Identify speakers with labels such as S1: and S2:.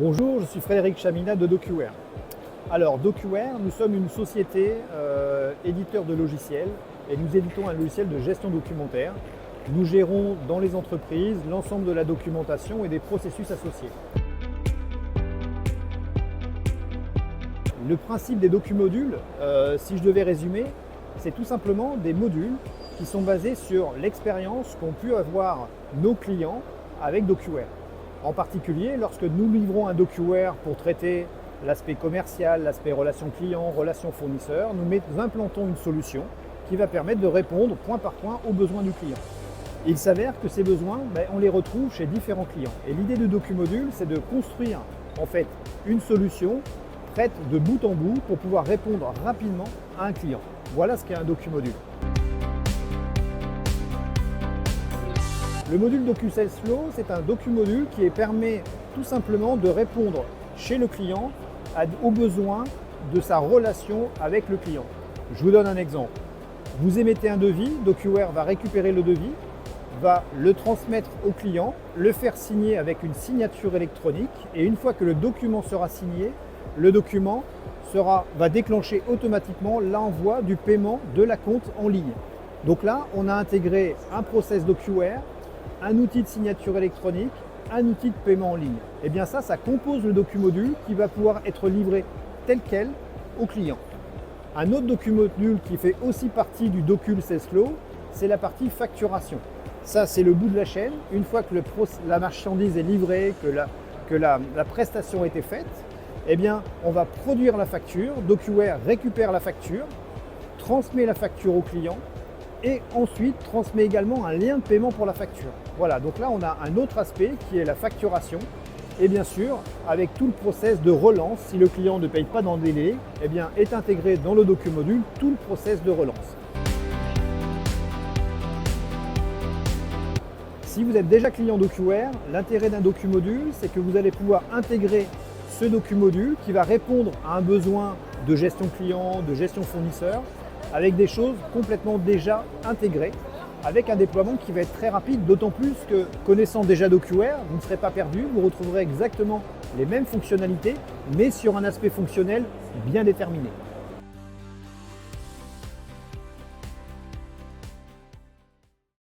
S1: Bonjour, je suis Frédéric Chamina de DocuWare. Alors DocuWare, nous sommes une société éditeur de logiciels et nous éditons un logiciel de gestion documentaire. Nous gérons dans les entreprises l'ensemble de la documentation et des processus associés. Le principe des documodules, si je devais résumer, c'est tout simplement des modules qui sont basés sur l'expérience qu'ont pu avoir nos clients avec DocuWare. En particulier, lorsque nous livrons un DocuWare pour traiter l'aspect commercial, l'aspect relation client, relation fournisseur, nous implantons une solution qui va permettre de répondre point par point aux besoins du client. Il s'avère que ces besoins, on les retrouve chez différents clients. Et l'idée de DocuModule, c'est de construire en fait une solution prête de bout en bout pour pouvoir répondre rapidement à un client. Voilà ce qu'est un DocuModule. Le module DocuSalesFlow, c'est un DocuModule qui permet tout simplement de répondre chez le client aux besoins de sa relation avec le client. Je vous donne un exemple. Vous émettez un devis, DocuWare va récupérer le devis, va le transmettre au client, le faire signer avec une signature électronique et une fois que le document sera signé, le document va déclencher automatiquement l'envoi du paiement de l'acompte en ligne. Donc là, on a intégré un process DocuWare, un outil de signature électronique, un outil de paiement en ligne. Et bien ça compose le DocuModule qui va pouvoir être livré tel quel au client. Un autre DocuModule qui fait aussi partie du DocuSalesFlow, c'est la partie facturation. Ça, c'est le bout de la chaîne. Une fois que la marchandise est livrée, que la prestation a été faite, eh bien, on va produire la facture. DocuWare récupère la facture, transmet la facture au client et ensuite transmet également un lien de paiement pour la facture. Voilà, donc là on a un autre aspect qui est la facturation et bien sûr avec tout le process de relance, si le client ne paye pas dans le délai, eh bien est intégré dans le DocuModule tout le process de relance. Si vous êtes déjà client DocuWare, l'intérêt d'un DocuModule, c'est que vous allez pouvoir intégrer ce DocuModule qui va répondre à un besoin de gestion client, de gestion fournisseur, avec des choses complètement déjà intégrées, avec un déploiement qui va être très rapide, d'autant plus que connaissant déjà DocuWare, vous ne serez pas perdu, vous retrouverez exactement les mêmes fonctionnalités, mais sur un aspect fonctionnel bien déterminé.